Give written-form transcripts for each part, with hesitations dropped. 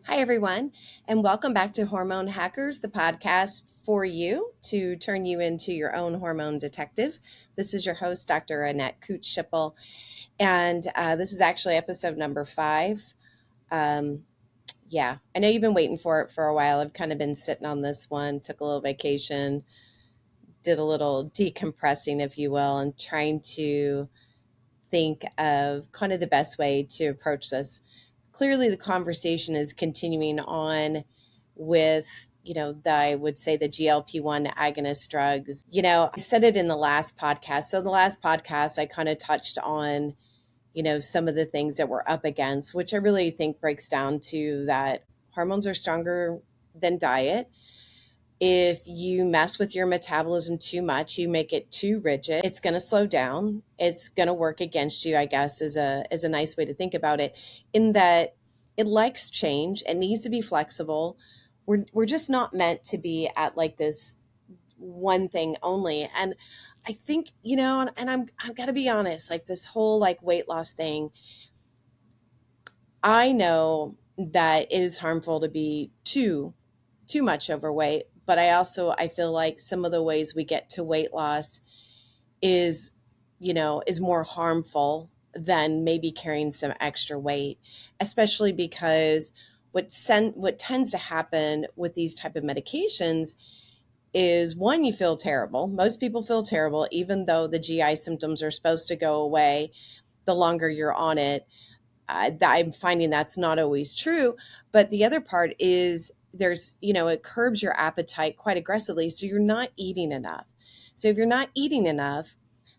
Hi, everyone, and welcome back to Hormone Hackers, the podcast for you to turn you into your own hormone detective. This is your host, Dr. Annette Schippel, and this is actually episode number 5. Um, yeah, I know you've been waiting for it for a while. I've kind of been sitting on this one, took a little vacation, did a little decompressing, if you will, and trying to think of kind of the best way to approach this. Clearly, the conversation is continuing on with, I would say the GLP-1 agonist drugs. I said it in the last podcast. So the last podcast, I kind of touched on, some of the things that we're up against, which I really think breaks down to that hormones are stronger than diet. If you mess with your metabolism too much, you make it too rigid, it's going to slow down. It's going to work against you, I guess, is a nice way to think about it, in that it likes change. It needs to be flexible. We're just not meant to be at like this one thing only. And I think, I've got to be honest, like this whole like weight loss thing, I know that it is harmful to be too much overweight, but I feel like some of the ways we get to weight loss is is more harmful than maybe carrying some extra weight, especially because what tends to happen with these type of medications is, one, you feel terrible. Most people feel terrible even though the GI symptoms are supposed to go away the longer you're on it. I'm finding that's not always true. But the other part is it curbs your appetite quite aggressively. So you're not eating enough. So if you're not eating enough,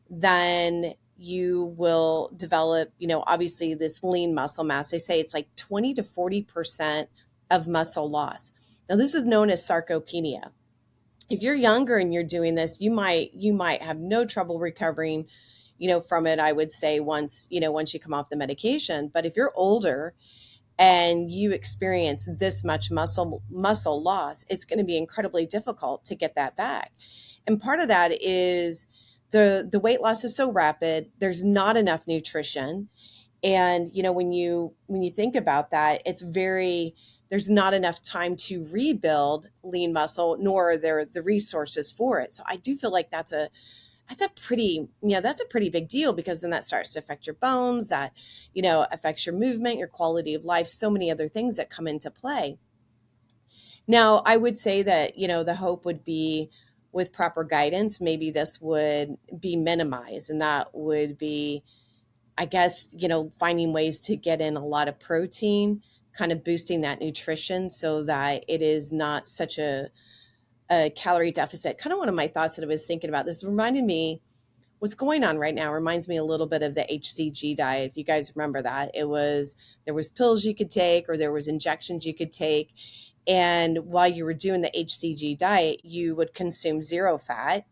then you will develop, obviously this lean muscle mass. They say it's like 20 to 40% of muscle loss. Now, this is known as sarcopenia. If you're younger and you're doing this, you might have no trouble recovering from it, I would say, once you come off the medication. But if you're older and you experience this much muscle loss, it's going to be incredibly difficult to get that back. And part of that is the weight loss is so rapid, there's not enough nutrition. And when you think about that, there's not enough time to rebuild lean muscle, nor are there the resources for it. So I do feel like that's a pretty big deal, because then that starts to affect your bones, that affects your movement, your quality of life, so many other things that come into play. Now, I would say that the hope would be, with proper guidance, maybe this would be minimized, and that would be, I guess, finding ways to get in a lot of protein, kind of boosting that nutrition so that it is not such a calorie deficit. Kind of one of my thoughts that I was thinking about this reminded me, what's going on right now reminds me a little bit of the HCG diet. If you guys remember that, there was pills you could take, or there was injections you could take. And while you were doing the HCG diet, you would consume zero fat,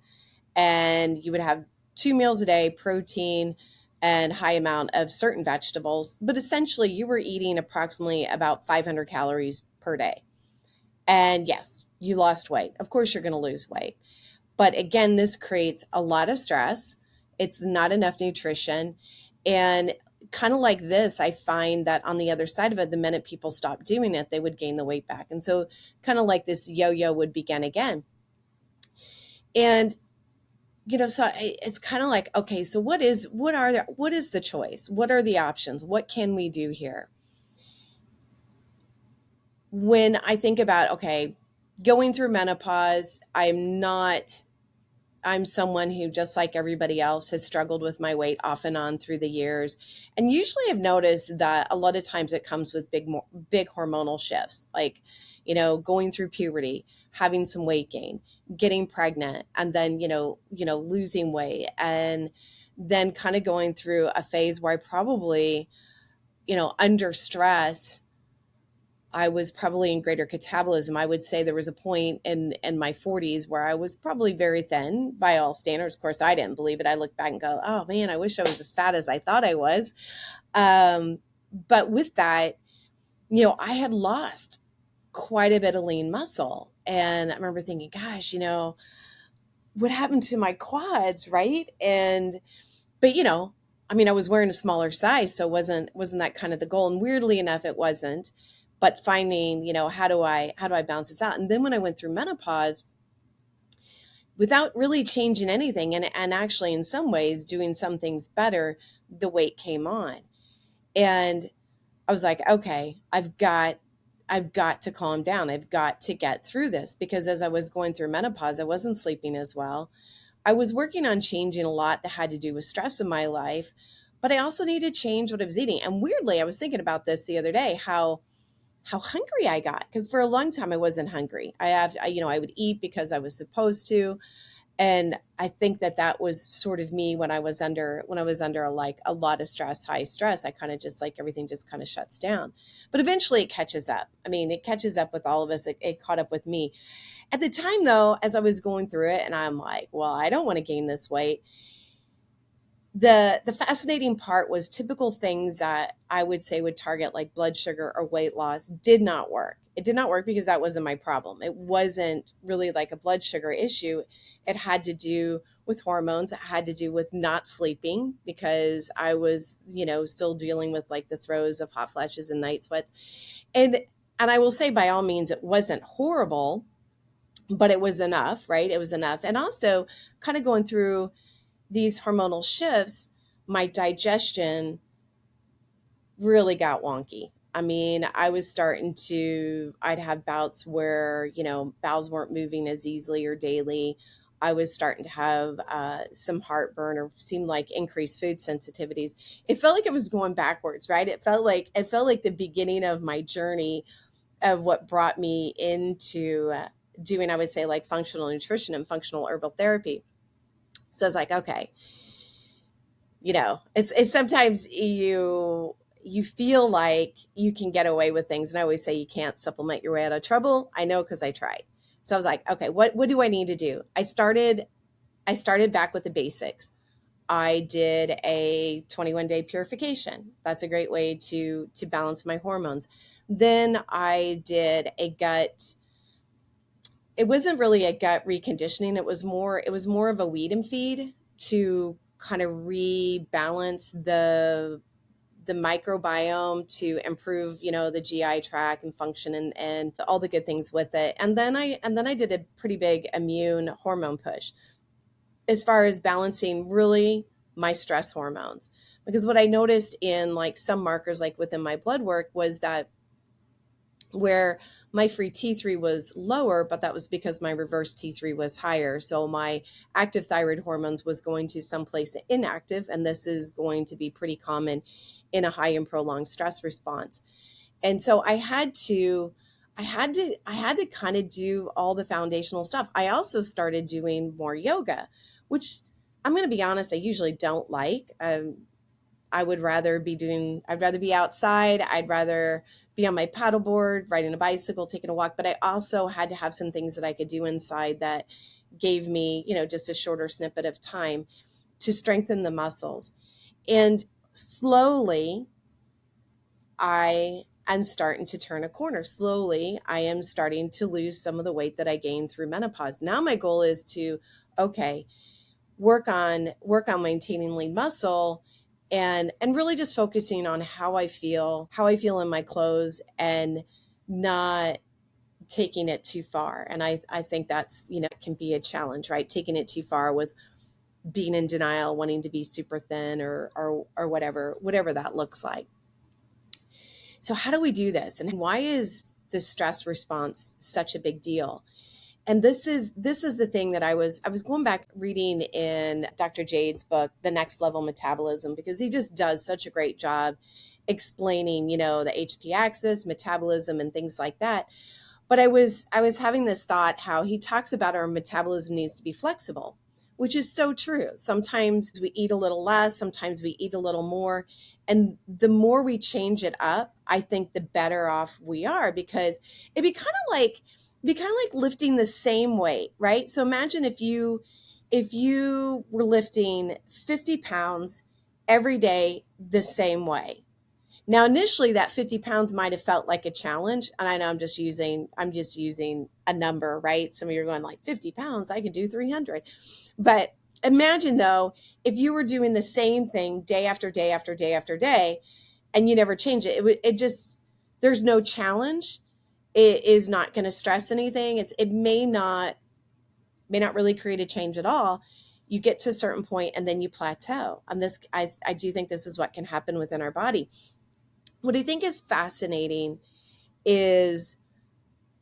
and you would have 2 meals a day, protein, and high amount of certain vegetables. But essentially you were eating approximately about 500 calories per day. And yes, you lost weight. Of course you're going to lose weight. But again, this creates a lot of stress. It's not enough nutrition. And kind of like this, I find that on the other side of it, the minute people stop doing it, they would gain the weight back. And so kind of like this yo-yo would begin again. And, it's kind of like, okay, so what is the choice? What are the options? What can we do here? When I think about, okay, going through menopause, I'm someone who, just like everybody else, has struggled with my weight off and on through the years. And usually I've noticed that a lot of times it comes with big hormonal shifts, like, going through puberty, having some weight gain, getting pregnant, and then, losing weight. And then kind of going through a phase where I probably, under stress, I was probably in greater catabolism. I would say there was a point in my 40s where I was probably very thin by all standards. Of course, I didn't believe it. I look back and go, oh man, I wish I was as fat as I thought I was. But with that, I had lost quite a bit of lean muscle. And I remember thinking, gosh, what happened to my quads, right? But I was wearing a smaller size, so wasn't that kind of the goal? And weirdly enough, it wasn't. but finding, how do I balance this out? And then when I went through menopause, without really changing anything, and actually in some ways doing some things better, the weight came on. And I was like, okay, I've got to calm down. I've got to get through this, because as I was going through menopause, I wasn't sleeping as well. I was working on changing a lot that had to do with stress in my life, but I also needed to change what I was eating. And weirdly, I was thinking about this the other day, how hungry I got, because for a long time I wasn't hungry. I would eat because I was supposed to, and I think that was sort of me when I was under like a lot of stress, high stress. I kind of just like everything just kind of shuts down. But eventually it catches up. I mean, it catches up with all of us. It caught up with me at the time, though, as I was going through it, and I'm like, well, I don't want to gain this weight. The fascinating part was typical things that I would say would target like blood sugar or weight loss did not work. It did not work because that wasn't my problem. It wasn't really like a blood sugar issue. It had to do with hormones. It had to do with not sleeping, because I was, still dealing with like the throes of hot flashes and night sweats. And and I will say, by all means, it wasn't horrible, but it was enough, right? It was enough. And also kind of going through these hormonal shifts, my digestion really got wonky. I mean, I'd have bouts where, bowels weren't moving as easily or daily. I was starting to have some heartburn, or seemed like increased food sensitivities. It felt like it was going backwards, right? It felt like the beginning of my journey of what brought me into doing, I would say, like functional nutrition and functional herbal therapy. So I was like, okay, it's sometimes you feel like you can get away with things. And I always say you can't supplement your way out of trouble. I know, because I tried. So I was like, okay, what do I need to do? I started back with the basics. I did a 21-day purification. That's a great way to balance my hormones. Then I did a gut. It wasn't really a gut reconditioning. It was more of a weed and feed to kind of rebalance the microbiome, to improve, the GI tract and function, and all the good things with it. And then I did a pretty big immune hormone push, as far as balancing really my stress hormones. Because what I noticed in like some markers, like within my blood work, was that where my free T3 was lower, but that was because my reverse T3 was higher. So my active thyroid hormones was going to someplace inactive, and this is going to be pretty common in a high and prolonged stress response. And so I had to kind of do all the foundational stuff. I also started doing more yoga, which I'm going to be honest, I usually don't like. I'd rather be outside. I'd rather be on my paddleboard, riding a bicycle, taking a walk. But I also had to have some things that I could do inside that gave me, just a shorter snippet of time to strengthen the muscles. And slowly, I am starting to turn a corner. Slowly, I am starting to lose some of the weight that I gained through menopause. Now my goal is to, okay, work on maintaining lean muscle, and really just focusing on how I feel in my clothes, and not taking it too far. And I think that's, can be a challenge, right? Taking it too far with being in denial, wanting to be super thin, or whatever that looks like. So how do we do this? And why is the stress response such a big deal? And this is the thing that I was going back reading in Dr. Jade's book, The Next Level Metabolism, because he just does such a great job explaining, the HP axis, metabolism, and things like that. But I was having this thought, how he talks about our metabolism needs to be flexible, which is so true. Sometimes we eat a little less, sometimes we eat a little more. And the more we change it up, I think the better off we are, because it'd be kind of like lifting the same weight, right? So imagine if you were lifting 50 pounds every day the same way. Now, initially, that 50 pounds might have felt like a challenge. And I know I'm just using a number, right? Some of you are going like 50 pounds, I can do 300. But imagine though, if you were doing the same thing day after day after day after day, and you never change it, there's no challenge. It is not going to stress anything. It may not really create a change at all. You get to a certain point and then you plateau. And this, I do think this is what can happen within our body. What I think is fascinating is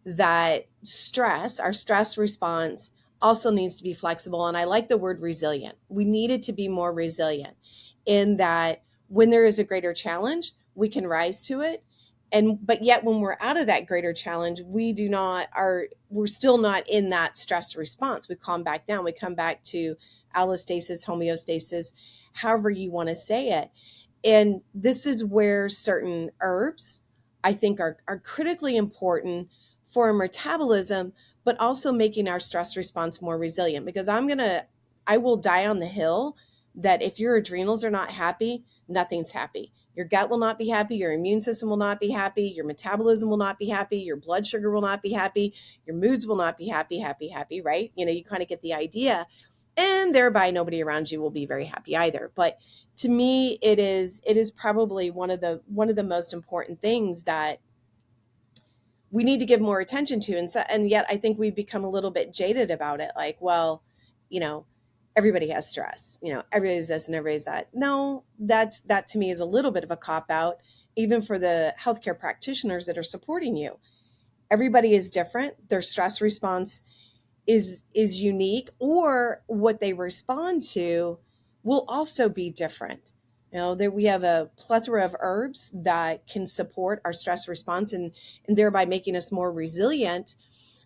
that our stress response also needs to be flexible. And I like the word resilient. We needed to be more resilient in that when there is a greater challenge, we can rise to it. But yet when we're out of that greater challenge, we're still not in that stress response. We calm back down. We come back to allostasis, homeostasis, however you want to say it. And this is where certain herbs, I think, are critically important for our metabolism, but also making our stress response more resilient. Because I will die on the hill that if your adrenals are not happy, nothing's happy. Your gut will not be happy. Your immune system will not be happy. Your metabolism will not be happy. Your blood sugar will not be happy. Your moods will not be happy, right? You kind of get the idea. And thereby nobody around you will be very happy either. But to me, it is probably one of the most important things that we need to give more attention to. And yet I think we've become a little bit jaded about it. Like, well, you know, everybody has stress, everybody's this and everybody's that. No, that to me is a little bit of a cop out, even for the healthcare practitioners that are supporting you. Everybody is different. Their stress response is unique, or what they respond to will also be different. There we have a plethora of herbs that can support our stress response and thereby making us more resilient.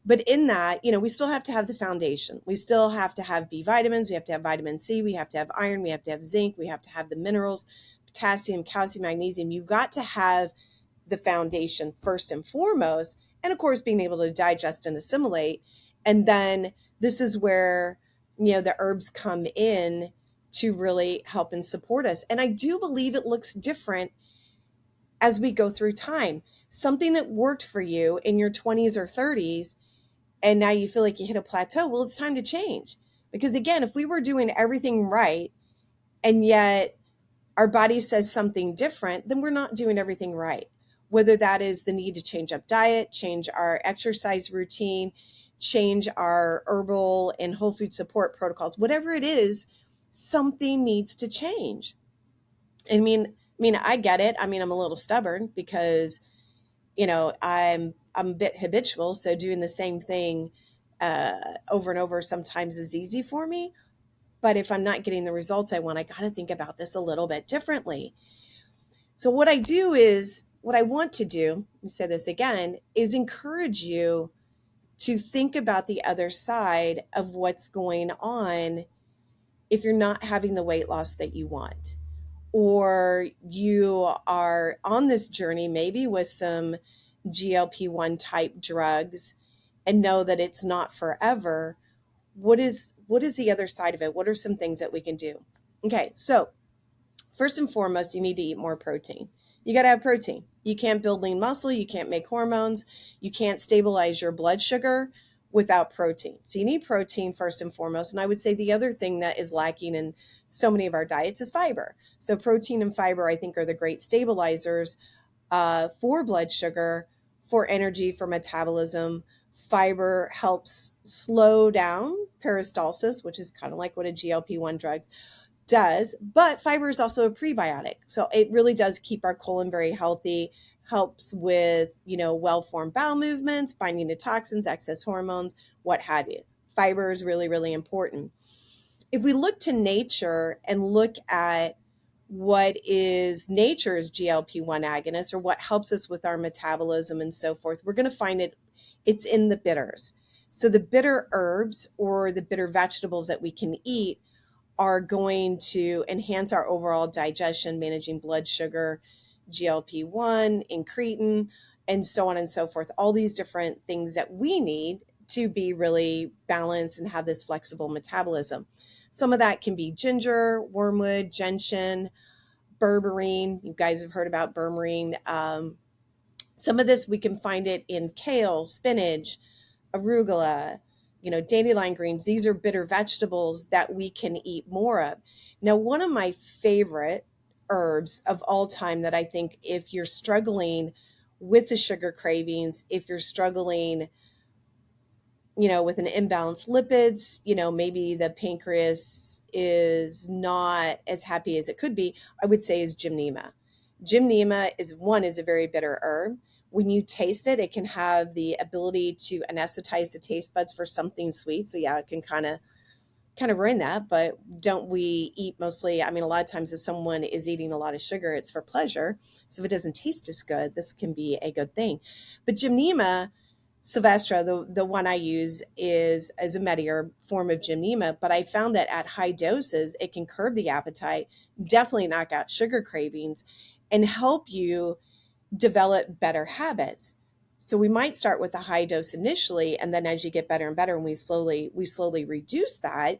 But in that, we still have to have the foundation. We still have to have B vitamins. We have to have vitamin C. We have to have iron. We have to have zinc. We have to have the minerals, potassium, calcium, magnesium. You've got to have the foundation first and foremost. And of course, being able to digest and assimilate. And then this is where, the herbs come in to really help and support us. And I do believe it looks different as we go through time. Something that worked for you in your 20s or 30s, and now you feel like you hit a plateau, well, it's time to change. Because again, if we were doing everything right, and yet our body says something different, then we're not doing everything right. Whether that is the need to change up diet, change our exercise routine, change our herbal and whole food support protocols, whatever it is, something needs to change. I get it. I'm a little stubborn because, I'm a bit habitual. So doing the same thing over and over sometimes is easy for me. But if I'm not getting the results I want, I got to think about this a little bit differently. So what I want to do, let me say this again, is encourage you to think about the other side of what's going on if you're not having the weight loss that you want, or you are on this journey maybe with some GLP-1 type drugs and know that it's not forever. What is the other side of it? What are some things that we can do? Okay, so first and foremost, you need to eat more protein. You got to have protein. You can't build lean muscle. You can't make hormones. You can't stabilize your blood sugar without protein. So you need protein first and foremost. And I would say the other thing that is lacking in so many of our diets is fiber. So protein and fiber, I think, are the great stabilizers for blood sugar, for energy, for metabolism. Fiber helps slow down peristalsis, which is kind of like what a GLP-1 drug does, but fiber is also a prebiotic. So it really does keep our colon very healthy, helps with, well-formed bowel movements, binding to toxins, excess hormones, what have you. Fiber is really, really important. If we look to nature and look at what is nature's GLP-1 agonist, or what helps us with our metabolism and so forth, we're going to find it's in the bitters. So the bitter herbs or the bitter vegetables that we can eat are going to enhance our overall digestion, managing blood sugar, GLP-1, incretin, and so on and so forth. All these different things that we need to be really balanced and have this flexible metabolism. Some of that can be ginger, wormwood, gentian, berberine. You guys have heard about berberine. Some of this, we can find it in kale, spinach, arugula, dandelion greens. These are bitter vegetables that we can eat more of. Now, one of my favorite herbs of all time that I think if you're struggling with the sugar cravings, if you're struggling, with an imbalanced lipids, maybe the pancreas is not as happy as it could be, I would say is gymnema. Gymnema is a very bitter herb. When you taste it, it can have the ability to anesthetize the taste buds for something sweet. So yeah, it can kind of ruin that. But don't we eat mostly, I mean, a lot of times if someone is eating a lot of sugar, it's for pleasure. So if it doesn't taste as good, this can be a good thing. But gymnema sylvestre, the one I use, is a medier form of gymnema, but I found that at high doses it can curb the appetite, definitely knock out sugar cravings, and help you develop better habits. So we might start with a high dose initially, and then as you get better and better, and we slowly reduce that,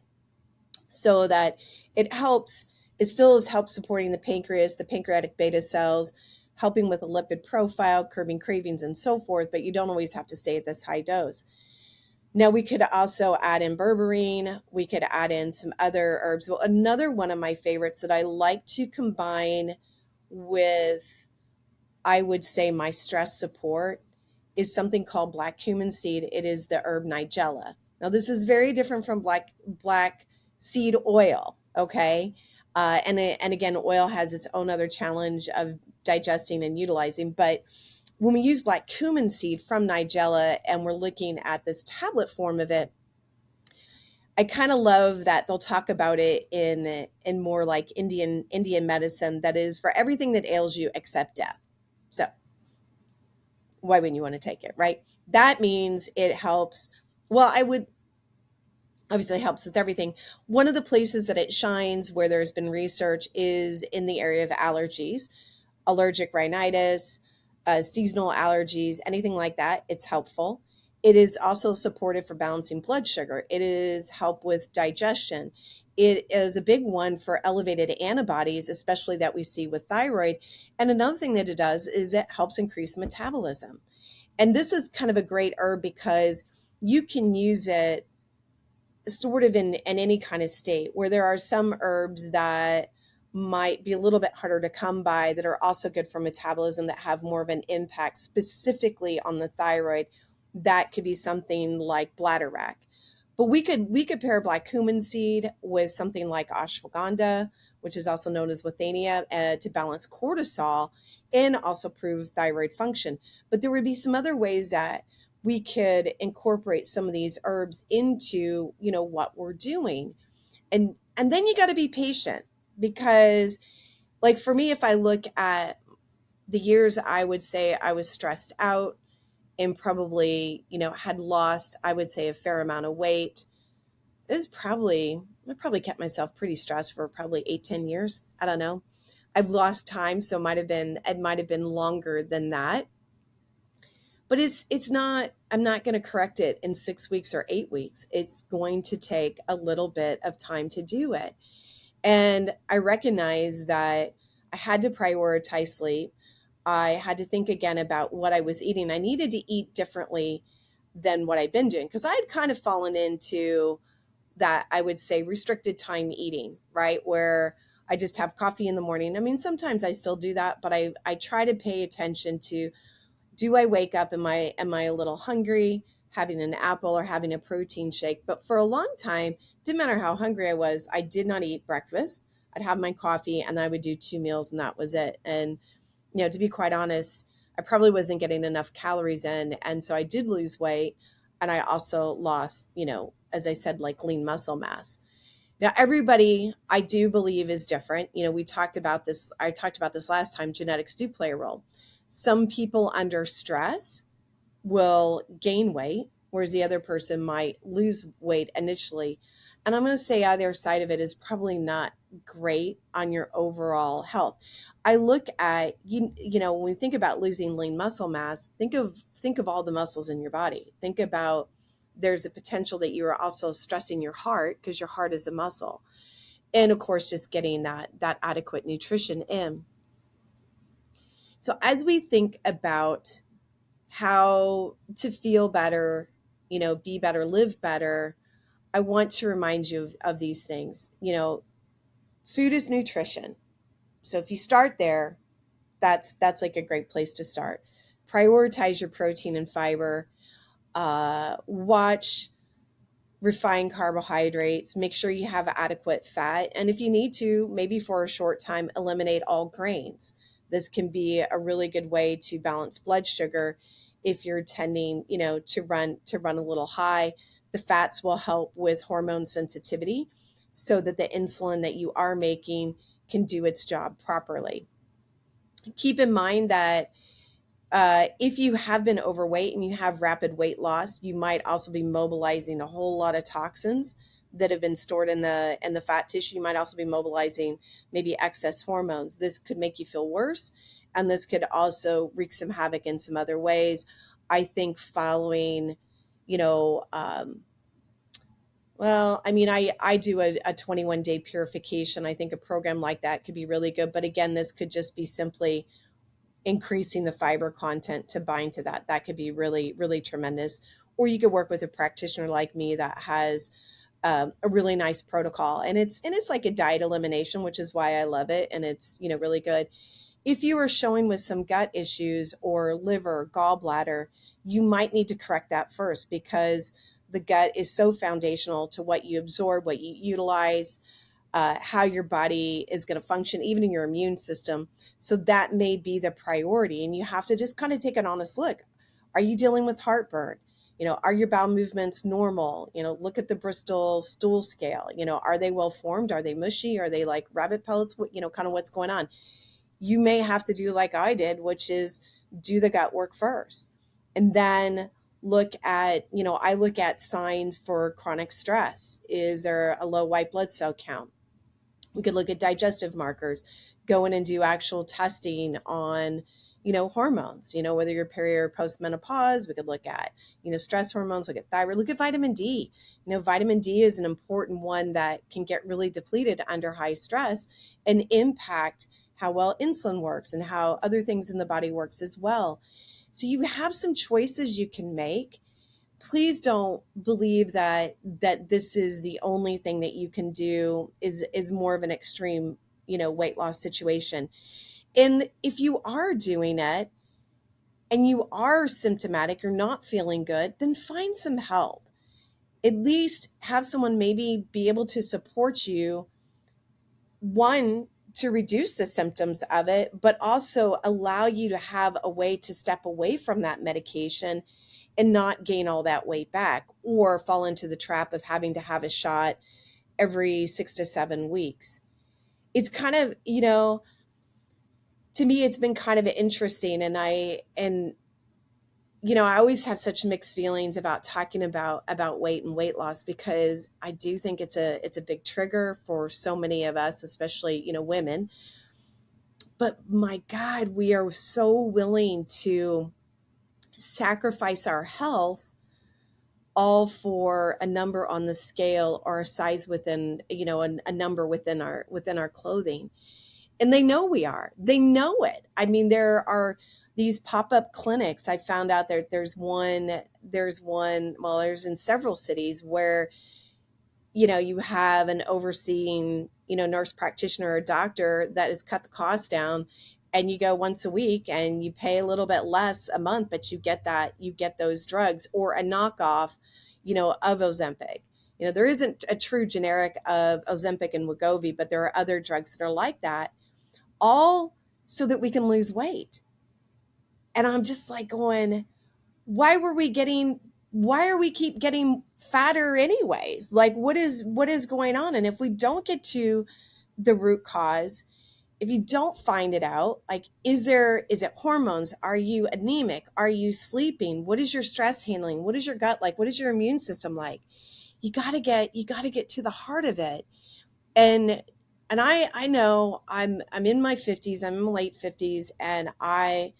so that it still helps supporting the pancreas, the pancreatic beta cells, helping with a lipid profile, curbing cravings and so forth, but you don't always have to stay at this high dose. Now we could also add in berberine, we could add in some other herbs. Well, another one of my favorites that I like to combine with, I would say, my stress support is something called black cumin seed. It is the herb nigella. Now, this is very different from black seed oil, okay? And again, oil has its own other challenge of digesting and utilizing. But when we use black cumin seed from nigella and we're looking at this tablet form of it, I kind of love that they'll talk about it in more like Indian medicine, that is for everything that ails you except death. So why wouldn't you want to take it, right? That means it helps. Well, I would obviously helps with everything. One of the places that it shines where there's been research is in the area of allergies, allergic rhinitis, seasonal allergies, anything like that. It's helpful. It is also supportive for balancing blood sugar. It is help with digestion. It is a big one for elevated antibodies, especially that we see with thyroid. And another thing that it does is it helps increase metabolism. And this is kind of a great herb because you can use it sort of in any kind of state, where there are some herbs that might be a little bit harder to come by that are also good for metabolism, that have more of an impact specifically on the thyroid. That could be something like bladderwrack. But we could pair black cumin seed with something like ashwagandha, which is also known as withania, to balance cortisol and also improve thyroid function. But there would be some other ways that we could incorporate some of these herbs into, what we're doing. And then you got to be patient, because like for me, if I look at the years, I would say I was stressed out and probably, had lost, I would say, a fair amount of weight. I probably kept myself pretty stressed for probably 8-10 years. I don't know. I've lost time, so it might have been longer than that. But it's not, I'm not going to correct it in 6 weeks or 8 weeks. It's going to take a little bit of time to do it. And I recognize that I had to prioritize sleep. I had to think again about what I was eating. I needed to eat differently than what I'd been doing, because I had kind of fallen into that, I would say, restricted time eating, right? Where I just have coffee in the morning. I mean, sometimes I still do that, but I try to pay attention to, do I wake up? Am I a little hungry? Having an apple or having a protein shake. But for a long time, didn't matter how hungry I was, I did not eat breakfast. I'd have my coffee and I would do 2 meals and that was it. And, to be quite honest, I probably wasn't getting enough calories in. And so I did lose weight. And I also lost, as I said, like lean muscle mass. Now, everybody, I do believe, is different. We talked about this. I talked about this last time. Genetics do play a role. Some people under stress will gain weight, whereas the other person might lose weight initially. And I'm going to say either side of it is probably not great on your overall health. I look at, when we think about losing lean muscle mass, think of all the muscles in your body. Think about, there's a potential that you are also stressing your heart, because your heart is a muscle. And of course, just getting that adequate nutrition in. So as we think about how to feel better, be better, live better, I want to remind you of these things. Food is nutrition. So if you start there, that's like a great place to start. prioritize your protein and fiber, watch refined carbohydrates, make sure you have adequate fat. And if you need to, maybe for a short time, eliminate all grains. This can be a really good way to balance blood sugar if you're tending, to run a little high. The fats will help with hormone sensitivity so that the insulin that you are making can do its job properly. Keep in mind that if you have been overweight and you have rapid weight loss, you might also be mobilizing a whole lot of toxins that have been stored in the fat tissue. You might also be mobilizing maybe excess hormones. This could make you feel worse, and this could also wreak some havoc in some other ways. I think following, you know, well, I mean, I do a 21-day purification. I think a program like that could be really good. But again, this could just be simply increasing the fiber content to bind to that. That could be really, really tremendous. Or you could work with a practitioner like me that has a really nice protocol, and it's like a diet elimination, which is why I love it, and it's really good. If you are showing with some gut issues or liver, gallbladder, you might need to correct that first, because the gut is so foundational to what you absorb, what you utilize, how your body is going to function, even in your immune system. So that may be the priority. And you have to just kind of take an honest look. Are you dealing with heartburn? Are your bowel movements normal? Look at the Bristol stool scale. Are they well formed? Are they mushy? Are they like rabbit pellets? Kind of what's going on. You may have to do like I did, which is do the gut work first. And then I look at signs for chronic stress. Is there a low white blood cell count? We could look at digestive markers, go in and do actual testing on, hormones, whether you're peri or postmenopause. We could look at, stress hormones, look at thyroid, look at vitamin D. Vitamin D is an important one that can get really depleted under high stress and impact how well insulin works and how other things in the body works as well. So you have some choices you can make. Please don't believe that this is the only thing that you can do, is more of an extreme, weight loss situation. And if you are doing it and you are symptomatic, you're not feeling good, then find some help. At least have someone maybe be able to support you, one, to reduce the symptoms of it, but also allow you to have a way to step away from that medication and not gain all that weight back, or fall into the trap of having to have a shot every 6 to 7 weeks. It's kind of, to me, it's been kind of interesting. And I always have such mixed feelings about talking about weight and weight loss, because I do think it's a big trigger for so many of us, especially, women. But my God, we are so willing to sacrifice our health all for a number on the scale, or a size within, a number within our clothing. And they know they know it. I mean, there are these pop-up clinics. I found out there's in several cities where, you have an overseeing, nurse practitioner or doctor that has cut the cost down, and you go once a week and you pay a little bit less a month, but you get those drugs, or a knockoff, of Ozempic. There isn't a true generic of Ozempic and Wegovy, but there are other drugs that are like that, all so that we can lose weight. And I'm just like going, why are we keep getting fatter anyways? Like, what is going on? And if we don't get to the root cause, if you don't find it out, like, is it hormones? Are you anemic? Are you sleeping? What is your stress handling? What is your gut like? What is your immune system like? You got to get to the heart of it. And I know I'm in my 50s, I'm in my late 50s, and I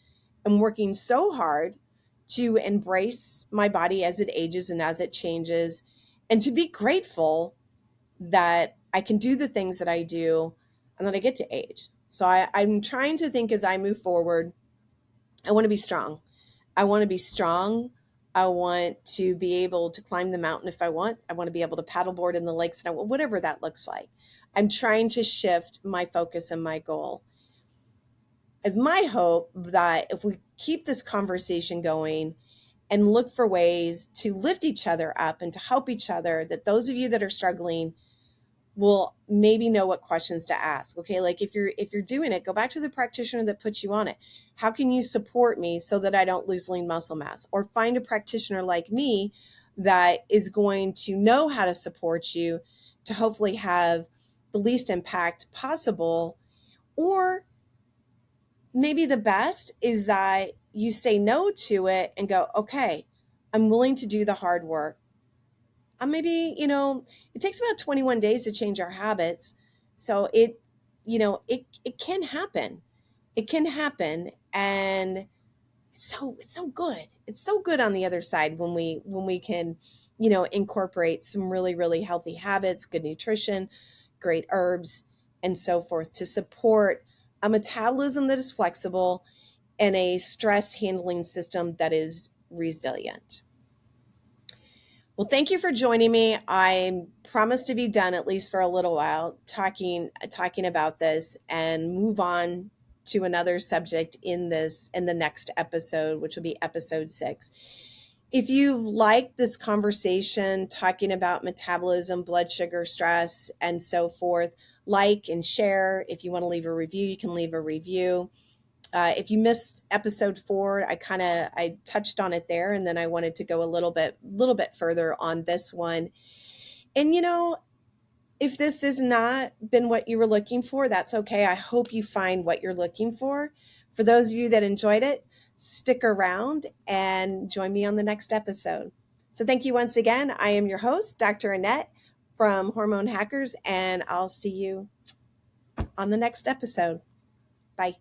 am working so hard to embrace my body as it ages and as it changes, and to be grateful that I can do the things that I do and that I get to age. So I'm trying to think, as I move forward, I want to be strong. I want to be strong. I want to be able to climb the mountain if I want. I want to be able to paddleboard in the lakes, and I want, whatever that looks like. I'm trying to shift my focus and my goal. is my hope that if we keep this conversation going and look for ways to lift each other up and to help each other, that those of you that are struggling will maybe know what questions to ask. Okay, like if you're doing it, go back to the practitioner that puts you on it. How can you support me so that I don't lose lean muscle mass? Or find a practitioner like me that is going to know how to support you to hopefully have the least impact possible. Or maybe the best is that you say no to it and go, okay, I'm willing to do the hard work. Maybe, it takes about 21 days to change our habits. So it can happen. It can happen. And it's so good. It's so good on the other side when we can, incorporate some really, really healthy habits, good nutrition, great herbs, and so forth to support a metabolism that is flexible and a stress handling system that is resilient. Well, thank you for joining me. I promise to be done at least for a little while talking about this and move on to another subject in the next episode, which will be episode 6. If you've liked this conversation talking about metabolism, blood sugar, stress, and so forth, like and share. If you want to leave a review, you can leave a review. If you missed episode 4, I touched on it there, and then I wanted to go a little bit further on this one. And if this has not been what you were looking for, that's okay. I hope you find what you're looking for. For those of you that enjoyed it, stick around and join me on the next episode. So thank you once again. I am your host, Dr. Annette from Hormone Hackers, and I'll see you on the next episode. Bye.